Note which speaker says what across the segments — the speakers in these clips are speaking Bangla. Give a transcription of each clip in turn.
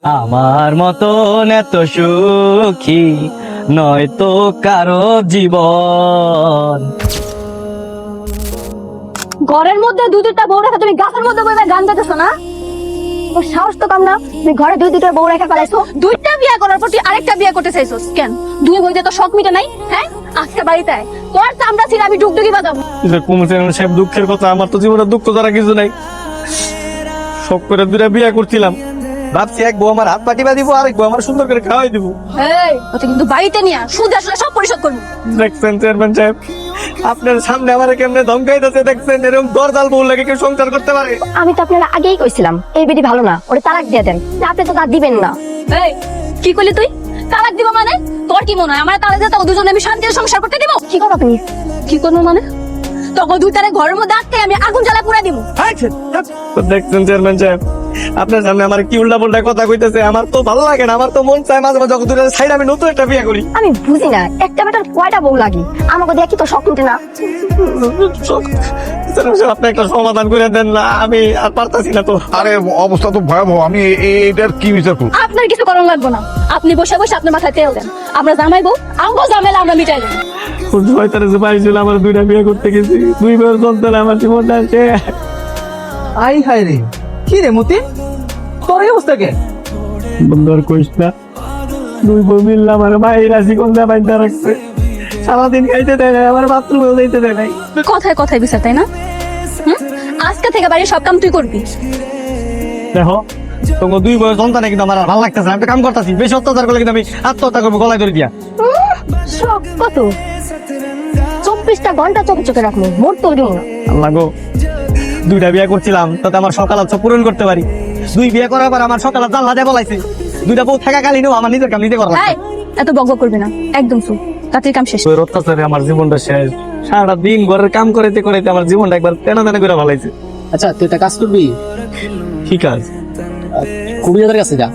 Speaker 1: আমার মতন এত সুখী নয় তো কারো জীবন।
Speaker 2: ঘরের মধ্যে দুই দুইটা বউ রেখে তুমি গাছের মধ্যে বইবে গান গাইতেছো না? তোর সাহস তো কম না, তুমি ঘরে দুই দুইটা বউ রেখে ফেলাইছো। দুইটা বিয়ে করার পর তুই আরেকটা বিয়ে করতে চাইছো কেন? দুই বইতে তো শখ মিটে নাই। হ্যাঁ, আজকে বাড়িতে আয়, তোর চামড়া ছিল আমি ডুগডুগি বাজাবো।
Speaker 1: সব দুঃখের কথা, আমার তো জীবনে দুঃখ দ্বারা কিছু নাই। শখ করে দুটা বিয়ে করছিলাম, ভাবছি এক বউ আমার হাত পাটিবা দিব, আরেক বউ আমার সুন্দর করে খাওয়াই দিব।
Speaker 2: এই ওটা কিন্তু বাড়িতে নিয়ে সুদ আসলে সব পরিশোধ করবি।
Speaker 1: দেখছেন চেয়ারম্যান সাহেব, আপনার সামনে আমার কেমনে ধমকাইতেছে, দেখছেন এরকম দরজাল বউ লাগে কেউ সংসার করতে পারে?
Speaker 2: আমি তো আপনারা আগেই কইছিলাম এই বেটি ভালো না, ওরে তালাক দিয়ে দেন। আপনি তো তা দিবেন না। এই কি কইলি তুই? তালাক দিব মানে? তোর কি মনে হয় আমার তালাক দিয়ে তো দুজনে আমি শান্তিতে সংসার করতে দিব? কি করো তুমি? কি করবো মানে? তখন দুইটারে ঘরের মধ্যে আটকে আমি আগুন জ্বালা পুড়া দিব।
Speaker 1: দেখছেন চেয়ারম্যান সাহেব, আপনার সামনে আমার কি উল্টা পাল্টা কথা কইতেছে, আমার তো ভালো লাগে না। আমার তো মন চায় মাঝে মাঝে দুটো সাইড আমি নতুন একটা বিয়ে করি।
Speaker 2: আমি বুঝি না একটা বেটার কয়টা বউ লাগে, আমাকে দেখি তো শখ মিটে না।
Speaker 1: আপনি একটা সমাধান করে দেন না, আমি আর পারতাছি না তো।
Speaker 3: আরে অবস্থা তো ভয়াবহ, আমি এটার কি বিচার করব?
Speaker 2: আপনার কিছু করার লাগবে না, আপনি বসে বসে আপনার মাথায় তেল দেন। আমরা জামাই বউ, আমগো ঝামেলা আমরা মিটাই দেব।
Speaker 1: আমার দুইটা বিয়ে করতে গেছি, দুই বছর চলতে আমার জীবনটা শেষ।
Speaker 4: আই হায় রে, কি রে মতি, তোর এই অবস্থা কে?
Speaker 1: বন্ধুর কইস না, দুই বউ মিললাম আমার মায়ের আসি কোন বাইন্দা রাখছে, সারাদিন খাইতে দেয় না, আমার বাথরুমেও যাইতে দেয় নাই।
Speaker 2: কথায় কথায় বিচার, তাই না? আজকে থেকে বাড়ির সব কাম তুই করবি।
Speaker 1: দেখো তোমার দুই বছর সন্তানে কিন্তু আমার আর ভালো লাগতেছে না। আমি তো কাম করতেছি, বেশি অত্যাচার করলে কিন্তু আমি আত্মহত্যা করবো গলায় ধরে দিয়া।
Speaker 2: শখ কত? 24টা ঘন্টা চোখে চোখে রাখবো, মোট তোর দিব না।
Speaker 1: আল্লাহ গো, দুইটা বিয়ে করছিলাম তাতে আমার সকালাত সব পূরণ করতে পারি। দুই বিয়ে করার পর আমার সকালাত জানলা দিয়ে বলাইছে, দুইটা বউ থাকাকালীনও আমার নিজের কাম নিজে করা লাগছে।
Speaker 2: এই, এত বকবক করবি না, একদম চুপ, তাড়াতাড়ি কাম শেষ।
Speaker 1: ওই অত্যাচারে আমার জীবনটা শেষ। সারাটা দিন ঘরের কাম করাইতে করাইতে আমার জীবনটা একবার তেনা তেনা করে ভালাইছে।
Speaker 4: আচ্ছা তুই একটা কাজ করবি,
Speaker 1: ঠিক আছে,
Speaker 4: কবিরাজের কাছে যা,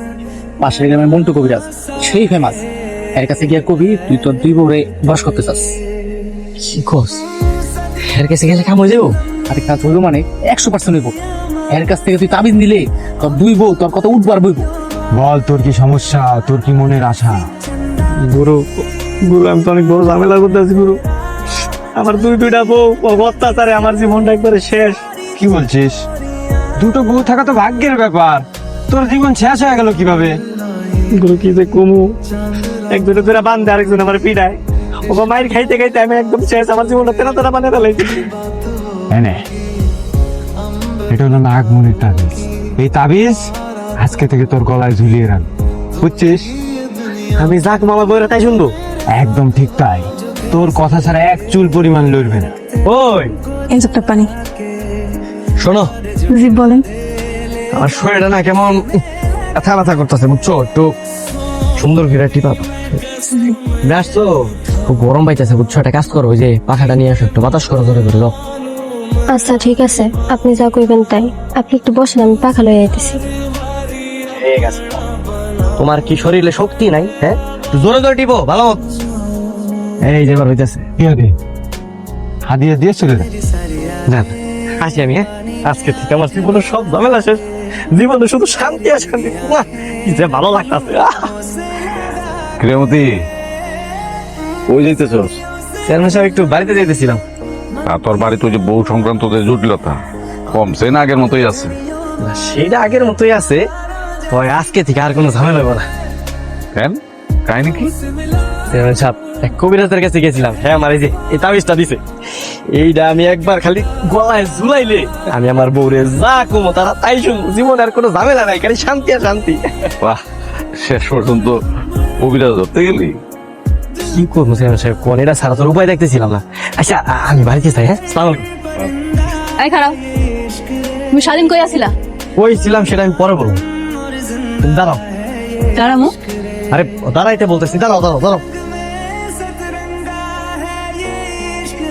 Speaker 4: পাশের গ্রামের মন্টু কবিরাজ, সেই ফেমাস। এর কাছে গিয়ে কবি তুই তোর দুই বউরে বস করতে চাস।
Speaker 1: কি কস? এর কাছে গেলে কাম হয়ে যাবো?
Speaker 4: আর কাজ হইব মানে 100% হইব। এর কাছ থেকে তুই তাবিজ নিলে তোর দুই বউ তোর কথা উঠবার বইব।
Speaker 5: বল তোর কি সমস্যা, তোর কি মনের আশা?
Speaker 1: গুরু গুরু আমি তো অনেক বড় ঝামেলা করতে আছি গুরু। আমার দুইটা বউ অত্যাচারে আমার জীবনটা একবারে শেষ।
Speaker 5: কি বলছিস? দুটো বউ থাকা তো ভাগ্যের ব্যাপার, তোর জীবন শেষ হয়ে গেল কিভাবে?
Speaker 1: গুরু কি যে কমু, একজনে তোরা বান্ধে আরেকজন আমার পিড়ায়। ও মায়ের খাইতে খাইতে আমি একদম শেষ, আমার জীবনটা তেনা তেনা বানিয়ে ফেলাইছি।
Speaker 5: এনে এটা হলো নাগমণির তাবিজ। এই তাবিজ আজকে থেকে তোর গলায় ঝুলিয়ে রাখ, বুঝছিস?
Speaker 1: আমি যাক মামা বইরা তাই শুনবো?
Speaker 5: একদম ঠিক তাই, তোর কথা ছাড়া এক চুল পরিমাণ লড়বে না।
Speaker 1: ওই
Speaker 2: এই একটা পানি।
Speaker 1: শোনো,
Speaker 2: জি বলেন।
Speaker 1: আমার শরীরটা না কেমন ব্যথা ব্যথা করতেছে, বুঝছো? একটু সুন্দর করে টিপা ব্যাস তো, খুব গরম পাইতেছে, বুঝছো? একটা কাজ করো, ওই যে পাখাটা নিয়ে আসো, একটু বাতাস করো ধরে ধরে।
Speaker 2: আচ্ছা ঠিক আছে, আপনি যা কইবেন তাই। আপনি একটু বসেন, আমি পাখা লয়ে আইতেছি।
Speaker 1: ঠিক আছে। তোমার কি শরীরে শক্তি নাই? হ্যাঁ, একটু জোরে জোরে টিপো, ভালো মত। এই যে এবার হইতেছে।
Speaker 5: কি হবে? হাদিয়া দিয়ে চলে যা।
Speaker 1: না আসি আমি, হ্যাঁ? আজকে থেকে আমার জীবনের সব ঝামেলা শেষ, জীবনে শুধু শান্তি আর শান্তি। কি যে ভালো লাগতেছে।
Speaker 3: ক্রিয়ামতি, ওই যাইতেছস?
Speaker 1: চেয়ারম্যান সাহেব একটু বাড়িতে যাইতেছিলাম।
Speaker 3: আর তোর বাড়িতে ওই যে বউ সংক্রান্ত যে জটিলতা কমছে না, আগের মতোই আছে?
Speaker 1: সেটা আগের মতোই আছে, তবে আজকে থেকে আর কোনো ঝামেলা হবে না।
Speaker 3: কেন, কাহিনী কি?
Speaker 1: চেয়ারম্যান সাহেব, এক কবিরাজের কাছে গেছিলাম, হ্যাঁ আমার এই যে এই তাবিজটা দিছে, এইটা আমি একবার খালি গলায় ঝুলাইলে আমি আমার বউরে যা কমো তারা তাই শুনবো। জীবনে আর কোনো ঝামেলা নাই, খালি শান্তি আর শান্তি।
Speaker 3: বাহ, শেষ পর্যন্ত কবিরাজ ধরতে গেলি?
Speaker 1: কি করবো চেয়ারম্যান সাহেব, কোন এটা ছাড়া তোর উপায় দেখতেছিলাম না। আচ্ছা আমি বাড়িতে চাই, হ্যাঁ? আসসালামু আলাইকুম।
Speaker 2: এই খারাপ, তুমি স্বাধীন কই আছিলা?
Speaker 1: ওই ছিলাম, সেটা আমি পরে বলবো। তুমি দাঁড়াও।
Speaker 2: দাঁড়ামো?
Speaker 1: আরে দাঁড়াইতে বলতেছি, দাঁড়াও দাঁড়াও দাঁড়াও।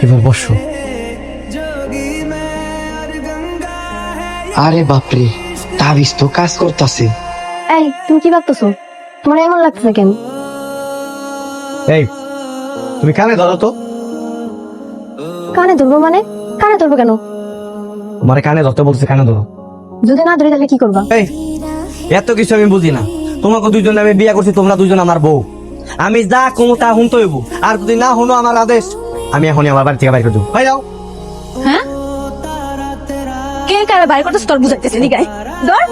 Speaker 1: এবার বসো।
Speaker 6: আরে বাপরে, তাবিজ তো কাজ করতেছে।
Speaker 2: এই তুমি কি ভাবতেছো? তোমার এমন লাগতেছে কেন?
Speaker 1: এই তুমি কানে ধরো তো।
Speaker 2: কানে ধরবো মানে? কানে ধরবো কেন?
Speaker 1: তোমার কানে ধরতে বলছে, কানে ধরো।
Speaker 2: যদি না ধরি তাহলে কি করবা?
Speaker 1: এই এত কিছু আমি বুঝি না, তোমাকে দুইজন আমি বিয়ে করছি, তোমরা দুজন আমার বউ। আমি যা কমো তা হুনতে হইব, আর যদি না হনো আমার আদেশ, আমি এখনই আমার বাড়ি থেকে বাইর করে দেবো। ভাই যাও।
Speaker 2: হ্যাঁ কে কারে বাইর করতেছ তোর বুঝাইতেছে নি গাই ধর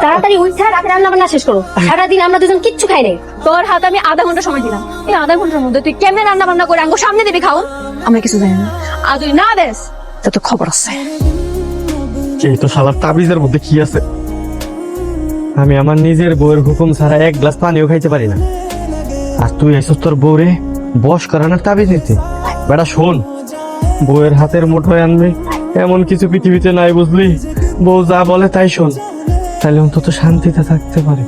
Speaker 2: তাড়াতাড়ি উঠে রাতে রান্না বান্না শেষ করো। সারাদিন আমরা দুজন কিচ্ছু খাই নাই। তোর হাতে আমি আধা ঘন্টা সময় দিলাম, এই আধা ঘন্টার মধ্যে তুই কেমনে রান্না বান্না করে আঙ্গো সামনে দিবি খাও? আমরা কিছু জানি না, আর তুই না দেস তা তো খবর আছে।
Speaker 1: এই তো শালার তাবিজের মধ্যে কি আছে? আমি আমার নিজের বউয়ের হুকুম ছাড়া এক গ্লাস পানিও খাইতে পারি না, আর তুই এসব তোর বউরে বশ করানোর তাবিজ নিতে। বেটা শোন, বউয়ের হাতের মুঠোয় আনবে এমন কিছু পৃথিবীতে নাই, বুঝলি? বউ যা বলে তাই শোন, তাহলে অন্তত শান্তিতে থাকতে পারে।